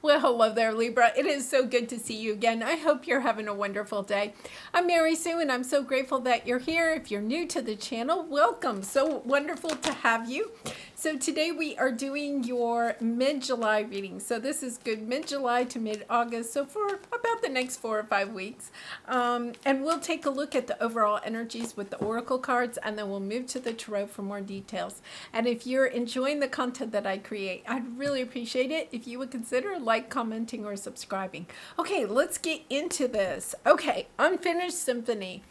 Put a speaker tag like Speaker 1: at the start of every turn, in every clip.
Speaker 1: Well, hello there, Libra. It is so good to see you again. I hope you're having a wonderful day. I'm Mary Sue, and I'm so grateful that you're here. If you're new to the channel, welcome. So wonderful to have you. So today we are doing your mid-July reading. So this is good mid-July to mid-August, so for about the next 4 or 5 weeks. And we'll take a look at the overall energies with the oracle cards, and then we'll move to the tarot for more details. And if you're enjoying the content that I create, I'd really appreciate it if you would consider like, commenting, or subscribing. Okay, let's get into this. Okay, Unfinished Symphony.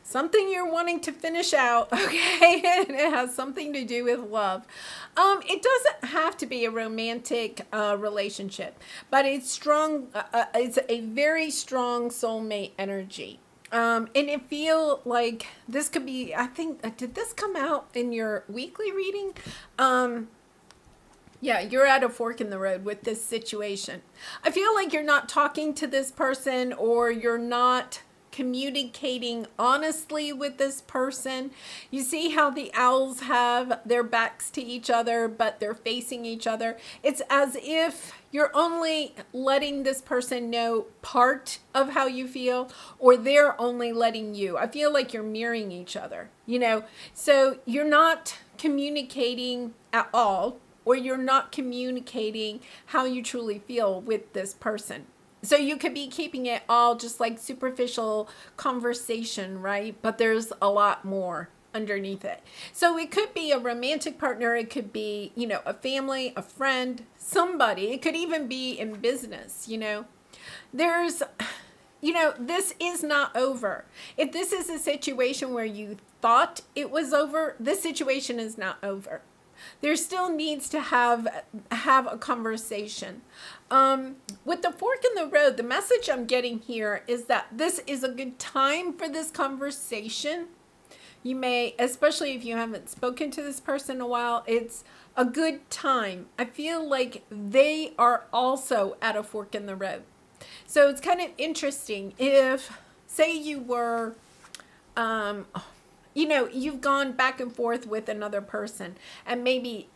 Speaker 1: Something you're wanting to finish out, okay? And it has something to do with love. It doesn't have to be a romantic relationship, but it's strong. It's a very strong soulmate energy. And it feel like this could be, I think, did this come out in your weekly reading? Yeah, you're at a fork in the road with this situation. I feel like you're not talking to this person, or you're not communicating honestly with this person. You see how the owls have their backs to each other, but they're facing each other. It's as if you're only letting this person know part of how you feel, or they're only letting you. I feel like you're mirroring each other, so you're not communicating at all, or you're not communicating how you truly feel with this person. So you could be keeping it all just like superficial conversation, right? But there's a lot more underneath it. So it could be a romantic partner. It could be, a family, a friend, somebody. It could even be in business, There's, this is not over. If this is a situation where you thought it was over, this situation is not over. There still needs to have a conversation. With the fork in the road, the message I'm getting here is that this is a good time for this conversation. You may, especially if you haven't spoken to this person in a while, it's a good time. I feel like they are also at a fork in the road. So it's kind of interesting if, say you were, you've gone back and forth with another person, and maybe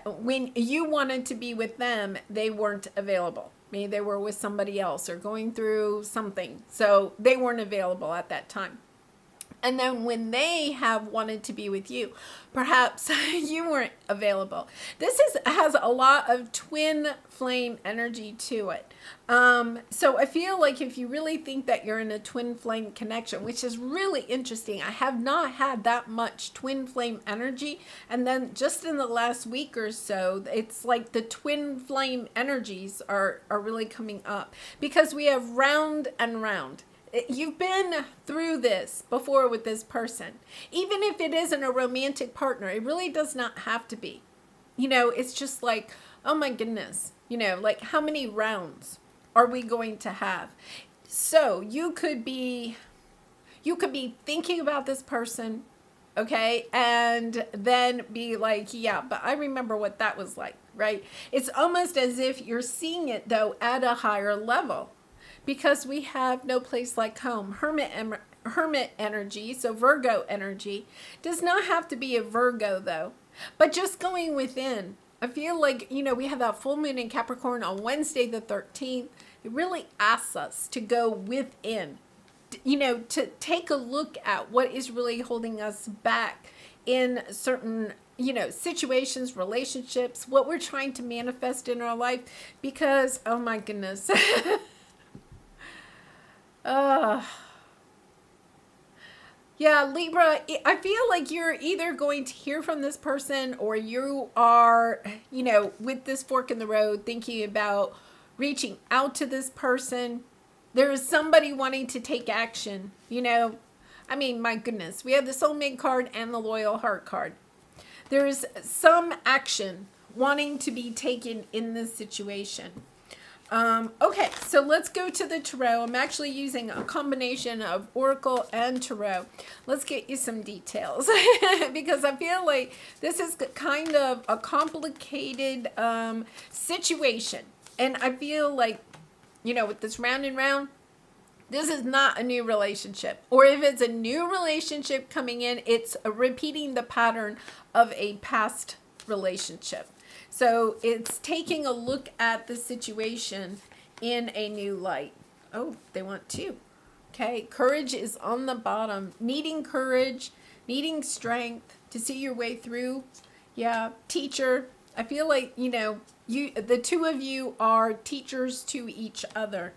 Speaker 1: when you wanted to be with them, they weren't available. Maybe they were with somebody else or going through something, so they weren't available at that time. And then when they have wanted to be with you, perhaps you weren't available. This has a lot of twin flame energy to it. So I feel like if you really think that you're in a twin flame connection, which is really interesting, I have not had that much twin flame energy. And then just in the last week or so, it's like the twin flame energies are really coming up, because we have round and round. You've been through this before with this person. Even if it isn't a romantic partner, it really does not have to be. It's just like, oh my goodness, like how many rounds are we going to have? So you could be thinking about this person, okay? And then be like, yeah, but I remember what that was like, right? It's almost as if you're seeing it though at a higher level. Because we have no place like home. Hermit energy, so Virgo energy, does not have to be a Virgo though, but just going within. I feel like, we have that full moon in Capricorn on Wednesday the 13th. It really asks us to go within, to take a look at what is really holding us back in certain situations, relationships, what we're trying to manifest in our life, because, oh my goodness. Yeah, Libra, I feel like you're either going to hear from this person, or you are, with this fork in the road, thinking about reaching out to this person. There is somebody wanting to take action, I mean, my goodness, we have the Soulmate card and the Loyal Heart card. There's some action wanting to be taken in this situation. Okay, so let's go to the tarot. I'm actually using a combination of oracle and tarot. Let's get you some details because I feel like this is kind of a complicated situation. And I feel like, with this round and round, this is not a new relationship. Or if it's a new relationship coming in, it's repeating the pattern of a past relationship. So it's taking a look at the situation in a new light. Oh, they want two. Okay, courage is on the bottom. Needing courage, needing strength to see your way through. Yeah, teacher. I feel like, the two of you are teachers to each other,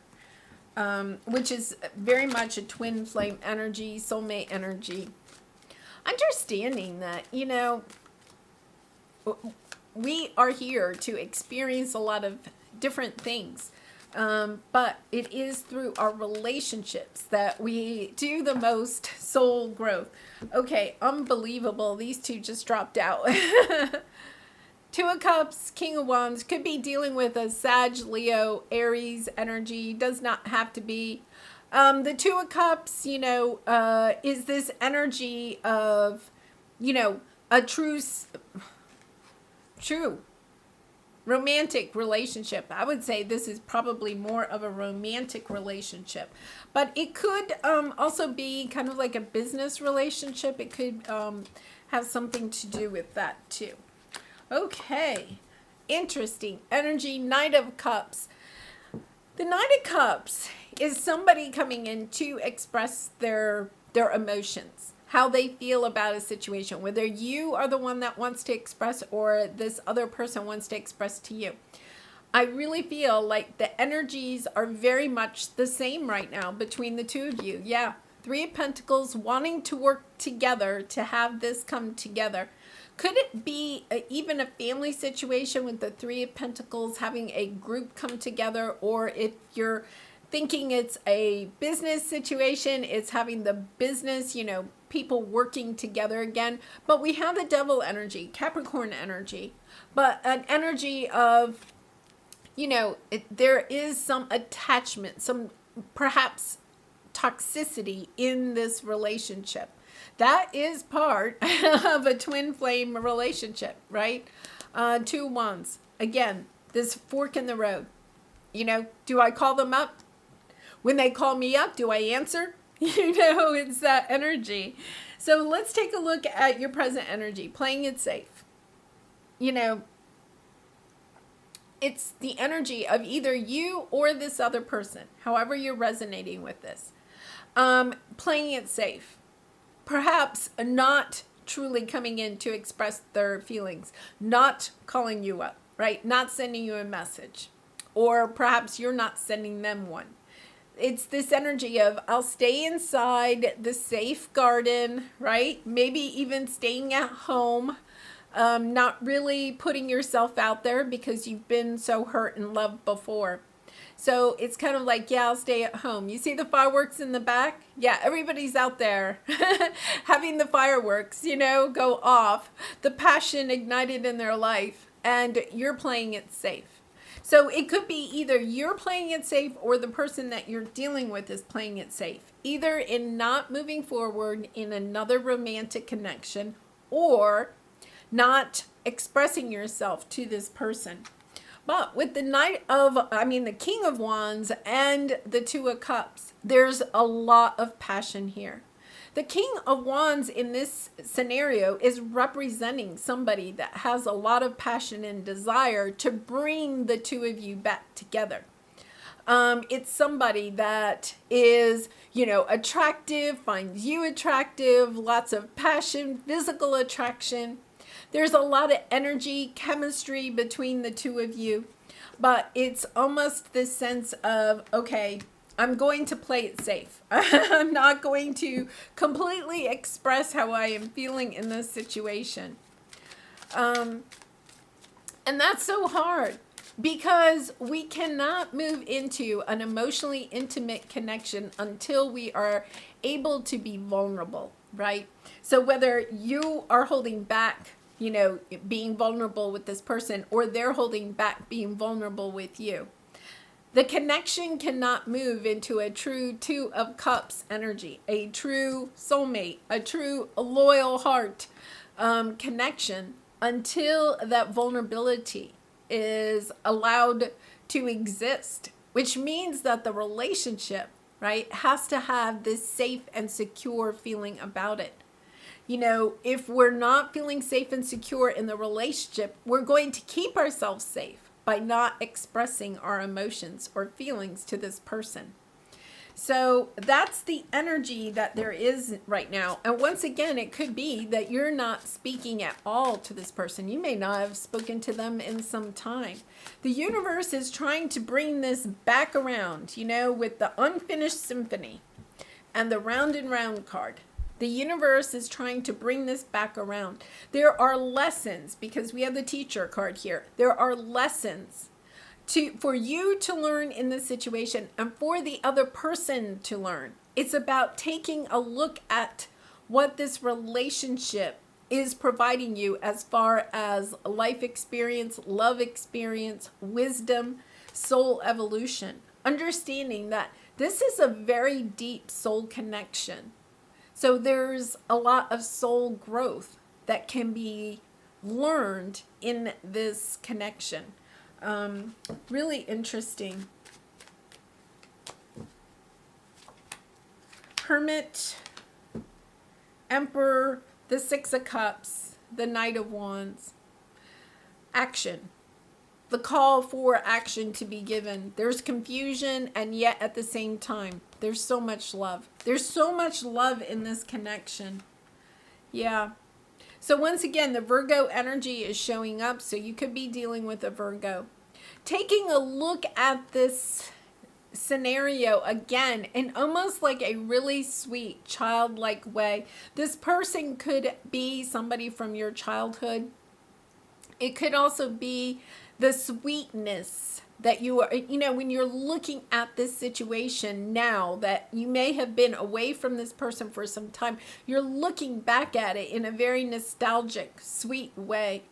Speaker 1: which is very much a twin flame energy, soulmate energy. Understanding that, we are here to experience a lot of different things. But it is through our relationships that we do the most soul growth. Okay, unbelievable. These two just dropped out. Two of Cups, King of Wands, could be dealing with a Sag, Leo, Aries energy. Does not have to be. The Two of Cups, is this energy of, a true romantic relationship. I would say this is probably more of a romantic relationship, but it could also be kind of like a business relationship. It could have something to do with that too. Okay, interesting energy. Knight of Cups. The Knight of Cups is somebody coming in to express their emotions, how they feel about a situation, whether you are the one that wants to express or this other person wants to express to you. I really feel like the energies are very much the same right now between the two of you. Yeah, Three of Pentacles, wanting to work together to have this come together. Could it be even a family situation with the Three of Pentacles, having a group come together? Or if you're thinking it's a business situation, it's having the business, people working together again. But we have the Devil energy, Capricorn energy, but an energy of, there is some attachment, some perhaps toxicity in this relationship. That is part of a twin flame relationship, right? Two Wands. Again, this fork in the road. Do I call them up? When they call me up, do I answer? It's that energy. So let's take a look at your present energy, playing it safe. It's the energy of either you or this other person, however you're resonating with this. Playing it safe. Perhaps not truly coming in to express their feelings, not calling you up, right? Not sending you a message, or perhaps you're not sending them one. It's this energy of, I'll stay inside the safe garden, right? Maybe even staying at home, not really putting yourself out there because you've been so hurt and loved before. So it's kind of like, yeah, I'll stay at home. You see the fireworks in the back? Yeah, everybody's out there having the fireworks, go off. The passion ignited in their life, and you're playing it safe. So it could be either you're playing it safe or the person that you're dealing with is playing it safe. Either in not moving forward in another romantic connection or not expressing yourself to this person. But with the King of Wands and the Two of Cups, there's a lot of passion here. The King of Wands in this scenario is representing somebody that has a lot of passion and desire to bring the two of you back together. It's somebody that is, attractive, finds you attractive, lots of passion, physical attraction. There's a lot of energy, chemistry between the two of you, but it's almost this sense of, okay, I'm going to play it safe. I'm not going to completely express how I am feeling in this situation. And that's so hard because we cannot move into an emotionally intimate connection until we are able to be vulnerable, right? So whether you are holding back, being vulnerable with this person, or they're holding back being vulnerable with you, the connection cannot move into a true Two of Cups energy, a true soulmate, a true loyal heart connection until that vulnerability is allowed to exist, which means that the relationship, right, has to have this safe and secure feeling about it. You know, if we're not feeling safe and secure in the relationship, we're going to keep ourselves safe by not expressing our emotions or feelings to this person. So that's the energy that there is right now. And once again, it could be that you're not speaking at all to this person. You may not have spoken to them in some time. The universe is trying to bring this back around, you know, with the unfinished symphony and the round and round card. The universe is trying to bring this back around. There are lessons, because we have the teacher card here. There are lessons for you to learn in this situation and for the other person to learn. It's about taking a look at what this relationship is providing you as far as life experience, love experience, wisdom, soul evolution. Understanding that this is a very deep soul connection. So there's a lot of soul growth that can be learned in this connection. Really interesting. Hermit, Emperor, the Six of Cups, the Knight of Wands. Action. The call for action to be given. There's confusion, and yet at the same time, there's so much love. There's so much love in this connection. Yeah. So once again, the Virgo energy is showing up, so you could be dealing with a Virgo. Taking a look at this scenario again in almost like a really sweet, childlike way. This person could be somebody from your childhood. It could also be the sweetness that you are, you know, when you're looking at this situation now that you may have been away from this person for some time, you're looking back at it in a very nostalgic, sweet way.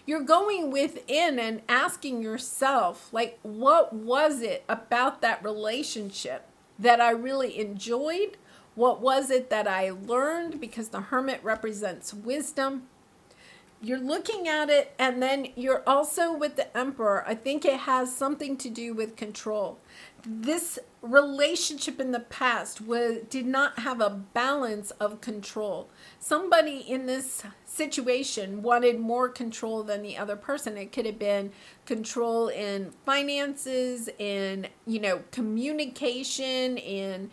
Speaker 1: You're going within and asking yourself, like, what was it about that relationship that I really enjoyed? What was it that I learned? Because the Hermit represents wisdom. You're looking at it, and then you're also with the Emperor. I think it has something to do with control. This relationship in the past did not have a balance of control. Somebody in this situation wanted more control than the other person. It could have been control in finances, in, you know, communication, in,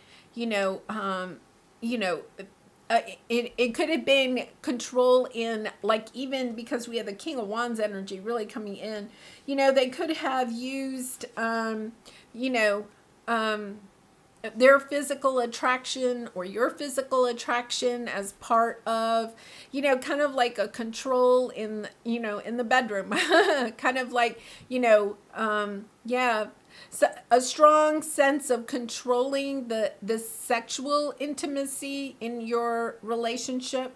Speaker 1: it could have been control in, like, even because we have the King of Wands energy really coming in, you know, they could have used, their physical attraction or your physical attraction as part of, you know, kind of like a control in, you know, in the bedroom, kind of like, so a strong sense of controlling the sexual intimacy in your relationship.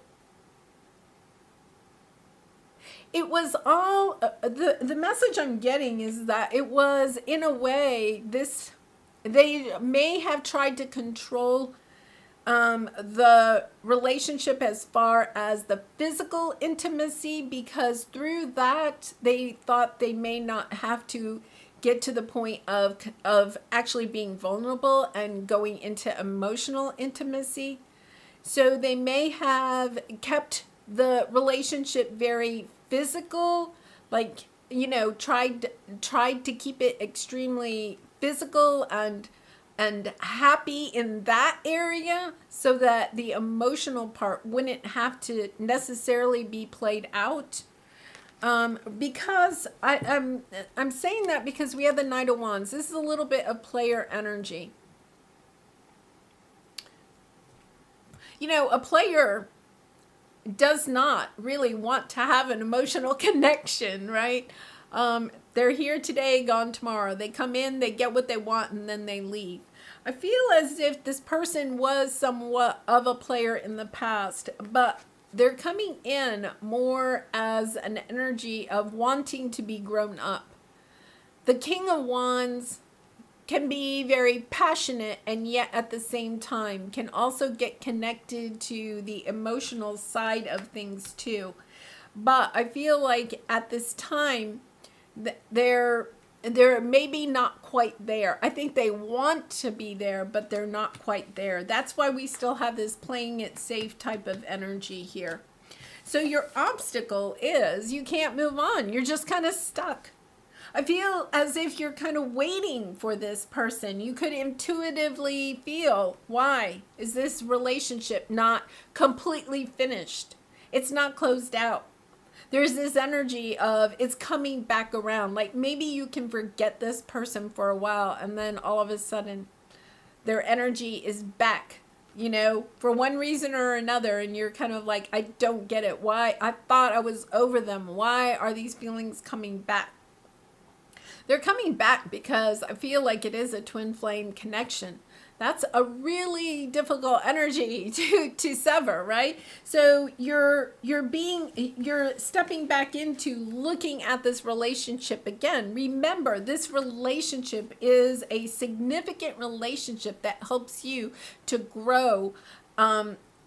Speaker 1: It was all, the message I'm getting is that it was, in a way, they may have tried to control the relationship as far as the physical intimacy, because through that, they thought they may not have to get to the point of actually being vulnerable and going into emotional intimacy. So they may have kept the relationship very physical, like, you know, tried to keep it extremely physical and happy in that area, so that the emotional part wouldn't have to necessarily be played out. Because I'm saying that because we have the Knight of Wands. This is a little bit of player energy. You know, a player does not really want to have an emotional connection, right? They're here today, gone tomorrow. They come in, they get what they want, and then they leave. I feel as if this person was somewhat of a player in the past, but they're coming in more as an energy of wanting to be grown up. The King of Wands can be very passionate, and yet at the same time can also get connected to the emotional side of things too. But I feel like at this time, they're they're maybe not quite there. I think they want to be there, but they're not quite there. That's why we still have this playing it safe type of energy here. So your obstacle is you can't move on. You're just kind of stuck. I feel as if you're kind of waiting for this person. You could intuitively feel, why is this relationship not completely finished? It's not closed out. There's this energy of it's coming back around. Like maybe you can forget this person for a while and then all of a sudden their energy is back, you know, for one reason or another. And you're kind of like, I don't get it. Why? I thought I was over them. Why are these feelings coming back? They're coming back because I feel like it is a twin flame connection. That's a really difficult energy to sever, right? So you're stepping back into looking at this relationship again. Remember, this relationship is a significant relationship that helps you to grow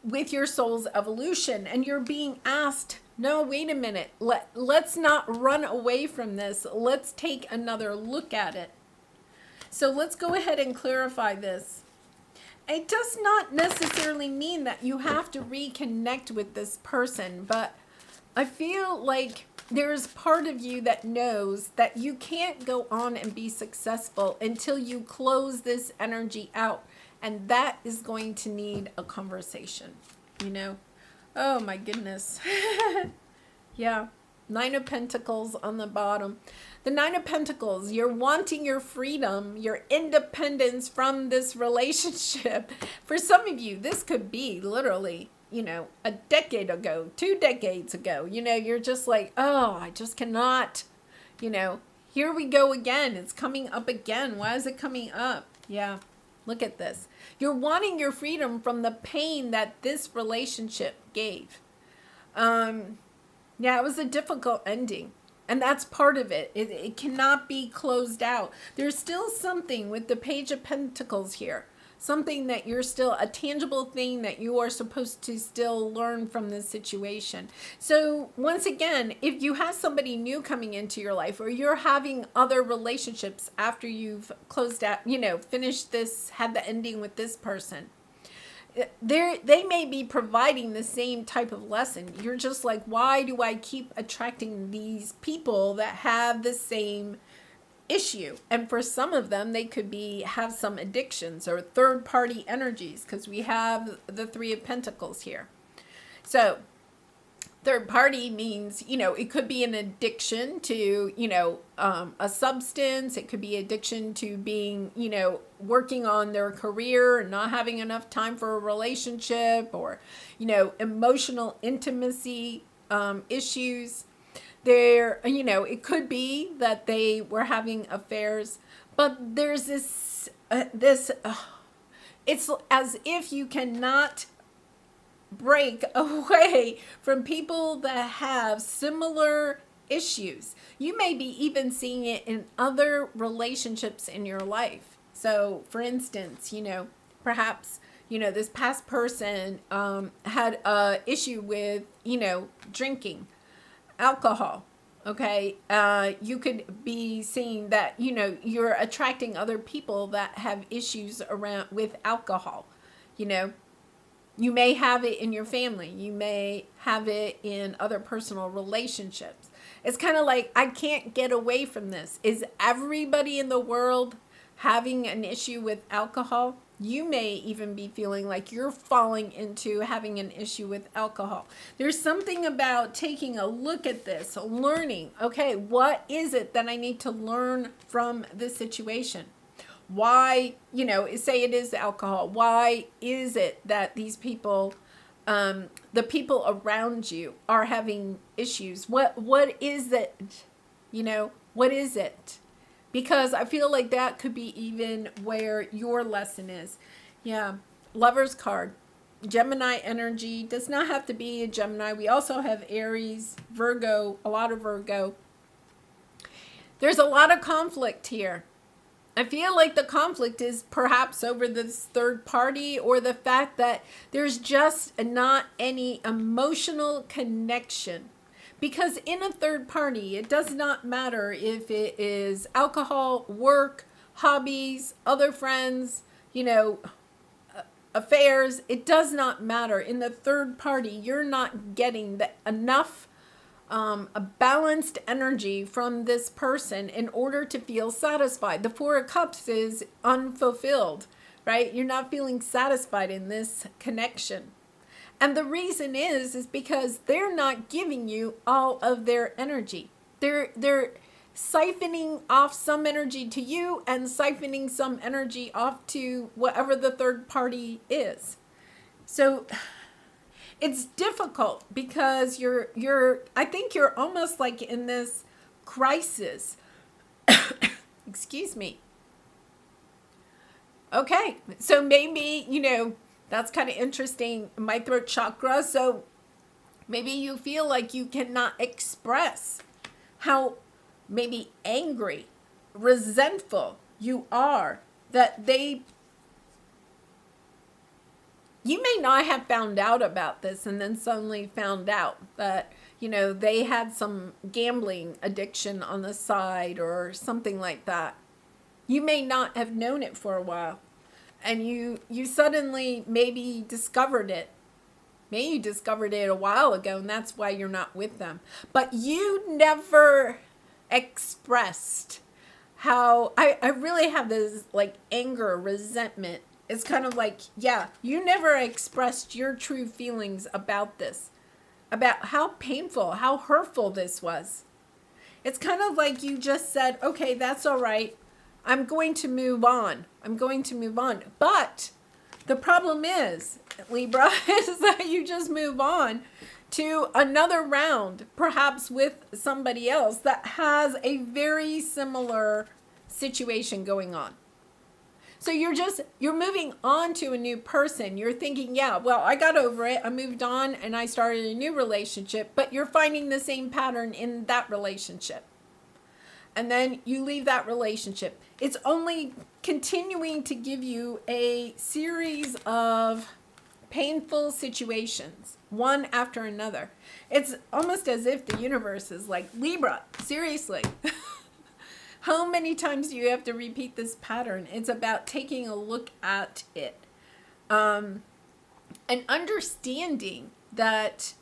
Speaker 1: with your soul's evolution. And you're being asked, no, wait a minute. Let's not run away from this. Let's take another look at it. So let's go ahead and clarify this. It does not necessarily mean that you have to reconnect with this person, but I feel like there's part of you that knows that you can't go on and be successful until you close this energy out. And that is going to need a conversation, you know? Oh my goodness. Yeah. Nine of Pentacles on the bottom. The Nine of Pentacles, you're wanting your freedom, your independence from this relationship. For some of you, this could be literally, you know, a decade ago, 2 decades ago. You know, you're just like, oh, I just cannot, you know, here we go again. It's coming up again. Why is it coming up? Yeah. Look at this. You're wanting your freedom from the pain that this relationship gave. Yeah, it was a difficult ending. And that's part of it. It cannot be closed out. There's still something with the Page of Pentacles here. Something that you're still, a tangible thing that you are supposed to still learn from this situation. So once again, if you have somebody new coming into your life, or you're having other relationships after you've closed out, you know, finished this, had the ending with this person, they may be providing the same type of lesson. You're just like, why do I keep attracting these people that have the same issue? And for some of them, they could have some addictions or third party energies, because we have the Three of Pentacles here. So third party means, you know, it could be an addiction to, you know, a substance. It could be addiction to being, you know, working on their career and not having enough time for a relationship, or, you know, emotional intimacy issues. There, you know, it could be that they were having affairs, but there's this, it's as if you cannot break away from people that have similar issues. You may be even seeing it in other relationships in your life. So for instance, you know, perhaps, you know, this past person had a issue with, you know, drinking alcohol. Okay. You could be seeing that, you know, you're attracting other people that have issues around with alcohol. You know, you may have it in your family. You may have it in other personal relationships. It's kind of like, I can't get away from this. Is everybody in the world having an issue with alcohol? You may even be feeling like you're falling into having an issue with alcohol. There's something about taking a look at this, learning, okay, what is it that I need to learn from this situation? Why, you know, say it is alcohol. Why is it that these people, the people around you are having issues? What is it? You know, what is it? Because I feel like that could be even where your lesson is. Yeah. Lover's card. Gemini energy. Does not have to be a Gemini. We also have Aries, Virgo, a lot of Virgo. There's a lot of conflict here. I feel like the conflict is perhaps over this third party, or the fact that there's just not any emotional connection Because in a third party, it does not matter if it is alcohol, work, hobbies, other friends, affairs. It does not matter. In the third party, you're not getting enough a balanced energy from this person in order to feel satisfied. The Four of Cups is unfulfilled, right? You're not feeling satisfied in this connection. And the reason is because they're not giving you all of their energy. They're siphoning off some energy to you and siphoning some energy off to whatever the third party is. So it's difficult because I think you're almost like in this crisis. Excuse me. Okay, so maybe, that's kind of interesting, my throat chakra. So maybe you feel like you cannot express how maybe angry, resentful you are that you may not have found out about this and then suddenly found out that, they had some gambling addiction on the side or something like that. You may not have known it for a while. And you suddenly maybe discovered it. Maybe you discovered it a while ago and that's why you're not with them. But you never expressed how, I really have this like anger, resentment. It's kind of like, you never expressed your true feelings about this. About how painful, how hurtful this was. It's kind of like you just said, okay, that's all right. I'm going to move on. But the problem is, Libra, is that you just move on to another round, perhaps with somebody else that has a very similar situation going on. So you're moving on to a new person. You're thinking, I got over it. I moved on and I started a new relationship, but you're finding the same pattern in that relationship. And then you leave that relationship. It's only continuing to give you a series of painful situations, one after another. It's almost as if the universe is like, Libra, seriously. How many times do you have to repeat this pattern? It's about taking a look at it. And understanding that,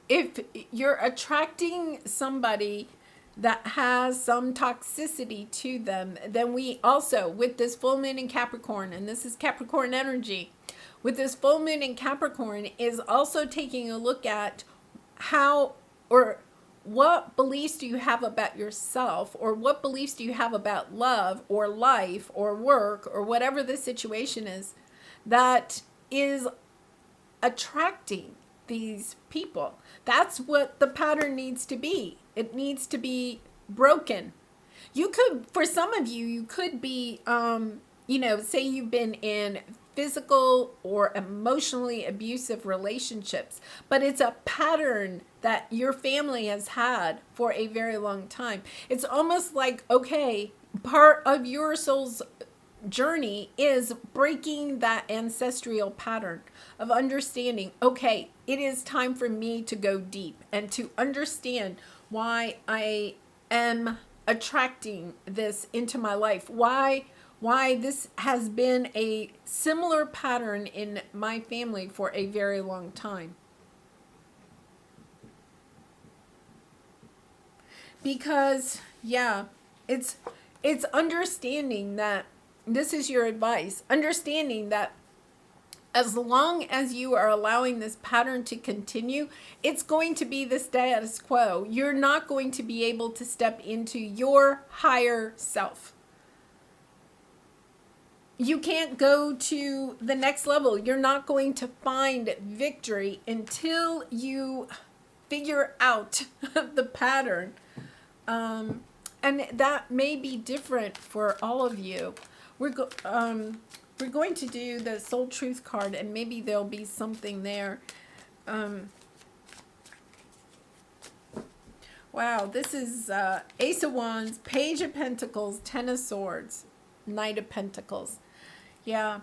Speaker 1: if you're attracting somebody that has some toxicity to them, then we also, with this full moon in Capricorn, and this is Capricorn energy, with this full moon in Capricorn is also taking a look at how or what beliefs do you have about yourself, or what beliefs do you have about love or life or work or whatever the situation is that is attracting these people. That's what the pattern needs to be. It needs to be broken. For some of you, you could be, say you've been in physical or emotionally abusive relationships, but it's a pattern that your family has had for a very long time. It's almost like, okay, part of your soul's journey is breaking that ancestral pattern of understanding, okay, it is time for me to go deep and to understand why I am attracting this into my life, why this has been a similar pattern in my family for a very long time. Because, it's understanding that, this is your advice, understanding that as long as you are allowing this pattern to continue, it's going to be the status quo. You're not going to be able to step into your higher self. You can't go to the next level. You're not going to find victory until you figure out the pattern. And that may be different for all of you. We're going to do the Soul Truth card, and maybe there'll be something there. Wow, this is Ace of Wands, Page of Pentacles, Ten of Swords, Knight of Pentacles. Yeah.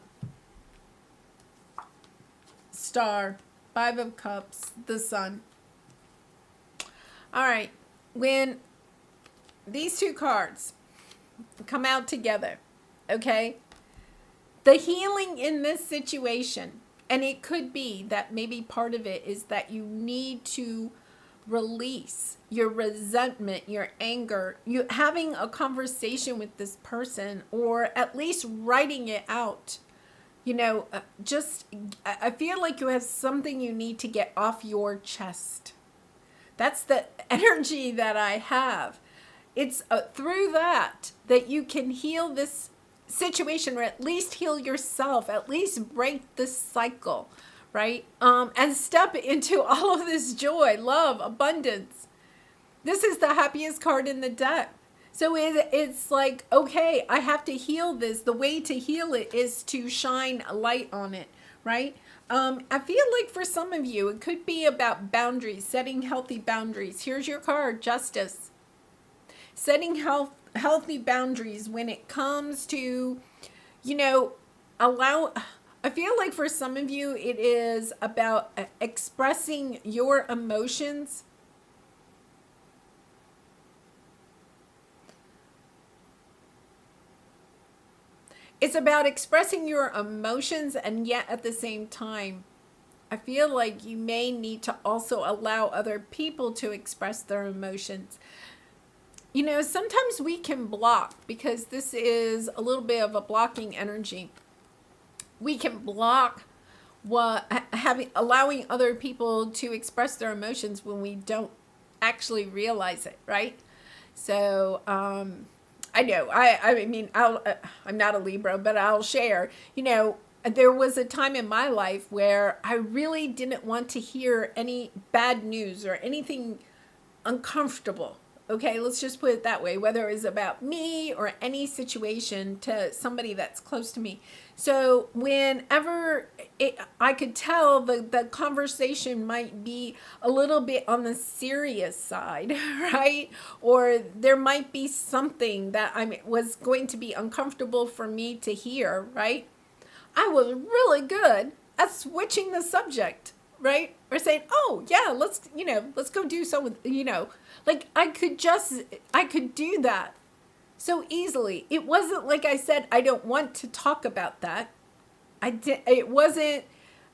Speaker 1: Star. Five of Cups, the Sun. All right. When these two cards come out together, okay, the healing in this situation, and it could be that maybe part of it is that you need to release your resentment, your anger, you having a conversation with this person, or at least writing it out. I feel like you have something you need to get off your chest. That's the energy that I have. It's through that you can heal this situation, or at least heal yourself, at least break the cycle, right? And step into all of this joy, love, abundance. This is the happiest card in the deck. So it's like, okay, I have to heal this. The way to heal it is to shine a light on it, right? I feel like for some of you, it could be about boundaries, setting healthy boundaries. Here's your card, Justice. Setting healthy boundaries when it comes to, I feel like for some of you, it is about expressing your emotions. It's about expressing your emotions, and yet at the same time, I feel like you may need to also allow other people to express their emotions. Sometimes we can block, because this is a little bit of a blocking energy. We can block allowing other people to express their emotions when we don't actually realize it, right? So, I know, I'm not a Libra, but I'll share, there was a time in my life where I really didn't want to hear any bad news or anything uncomfortable. Okay, let's just put it that way, whether it was about me or any situation to somebody that's close to me. So whenever I could tell the conversation might be a little bit on the serious side, right? Or there might be something that was going to be uncomfortable for me to hear, right? I was really good at switching the subject, right? Or saying, oh yeah, let's go do so, like I could do that so easily. It wasn't like I said, I don't want to talk about that. It wasn't,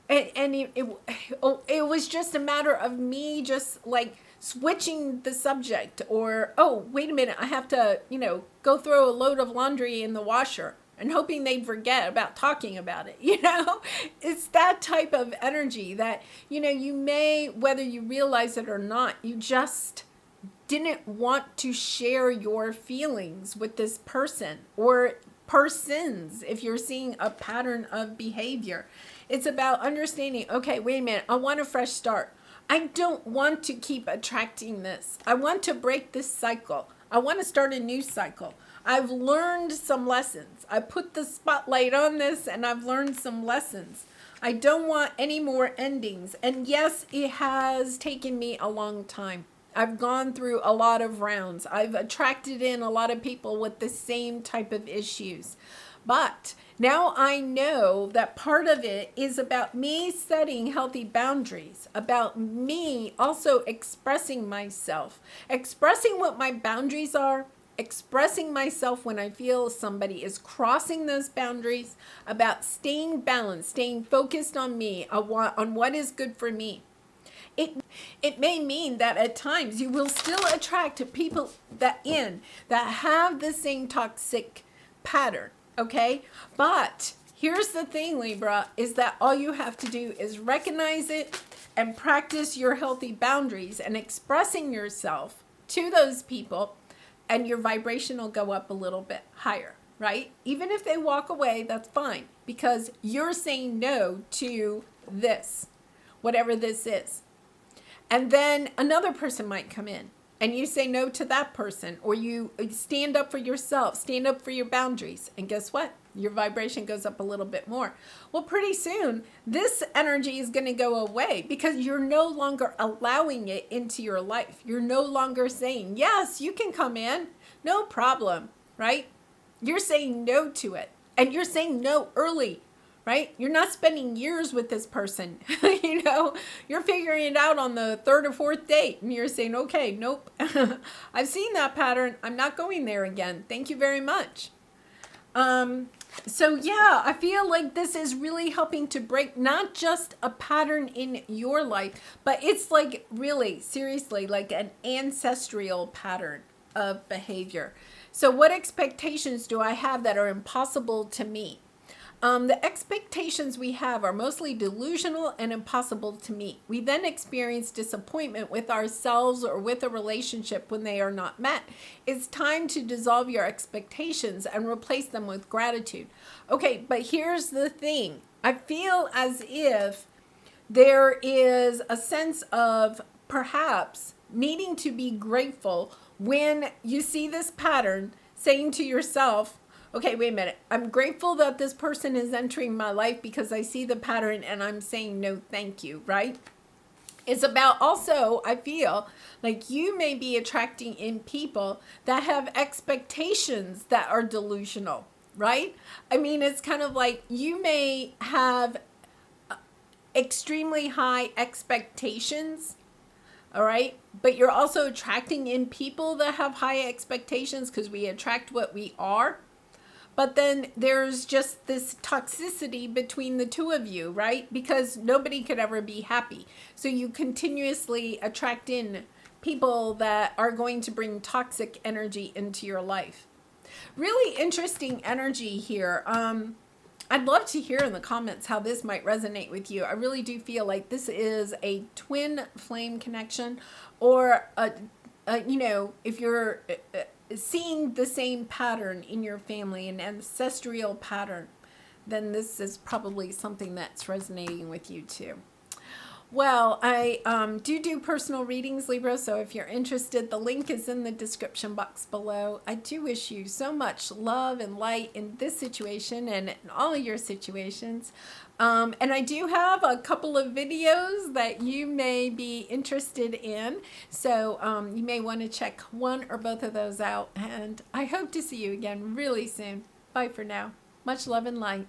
Speaker 1: and it was just a matter of me just like switching the subject, or, oh, wait a minute, I have to, go throw a load of laundry in the washer, and hoping they'd forget about talking about it. It's that type of energy that, you may, whether you realize it or not, you just didn't want to share your feelings with this person or persons. If you're seeing a pattern of behavior, it's about understanding, okay, wait a minute, I want a fresh start. I don't want to keep attracting this. I want to break this cycle. I want to start a new cycle. I've learned some lessons. I put the spotlight on this and I've learned some lessons. I don't want any more endings. And yes, it has taken me a long time. I've gone through a lot of rounds. I've attracted in a lot of people with the same type of issues. But now I know that part of it is about me setting healthy boundaries, about me also expressing myself, expressing what my boundaries are, expressing myself when I feel somebody is crossing those boundaries, about staying balanced, staying focused on me, on what is good for me. It may mean that at times you will still attract people that have the same toxic pattern, okay? But here's the thing, Libra, is that all you have to do is recognize it and practice your healthy boundaries and expressing yourself to those people, and your vibration will go up a little bit higher, right? Even if they walk away, that's fine, because you're saying no to this, whatever this is. And then another person might come in and you say no to that person, or you stand up for yourself, stand up for your boundaries. And guess what? Your vibration goes up a little bit more. Well, pretty soon, this energy is going to go away because you're no longer allowing it into your life. You're no longer saying, yes, you can come in, no problem, right? You're saying no to it. And you're saying no early, right? You're not spending years with this person. You're figuring it out on the third or fourth date, and you're saying, okay, nope, I've seen that pattern. I'm not going there again. Thank you very much. So yeah, I feel like this is really helping to break not just a pattern in your life, but it's like really, seriously, like an ancestral pattern of behavior. So what expectations do I have that are impossible to meet? The expectations we have are mostly delusional and impossible to meet. We then experience disappointment with ourselves or with a relationship when they are not met. It's time to dissolve your expectations and replace them with gratitude. Okay, but here's the thing. I feel as if there is a sense of perhaps needing to be grateful when you see this pattern, saying to yourself, okay, wait a minute. I'm grateful that this person is entering my life because I see the pattern and I'm saying no, thank you, right? It's about also, I feel like you may be attracting in people that have expectations that are delusional, right? I mean, it's kind of like you may have extremely high expectations, all right? But you're also attracting in people that have high expectations because we attract what we are. But then there's just this toxicity between the two of you, right? Because nobody could ever be happy. So you continuously attract in people that are going to bring toxic energy into your life. Really interesting energy here. I'd love to hear in the comments how this might resonate with you. I really do feel like this is a twin flame connection, or if you're seeing the same pattern in your family, an ancestral pattern, then this is probably something that's resonating with you too. Well, I do personal readings, Libra, so if you're interested, the link is in the description box below. I do wish you so much love and light in this situation and in all of your situations. And I do have a couple of videos that you may be interested in, so you may want to check one or both of those out, and I hope to see you again really soon. Bye for now. Much love and light.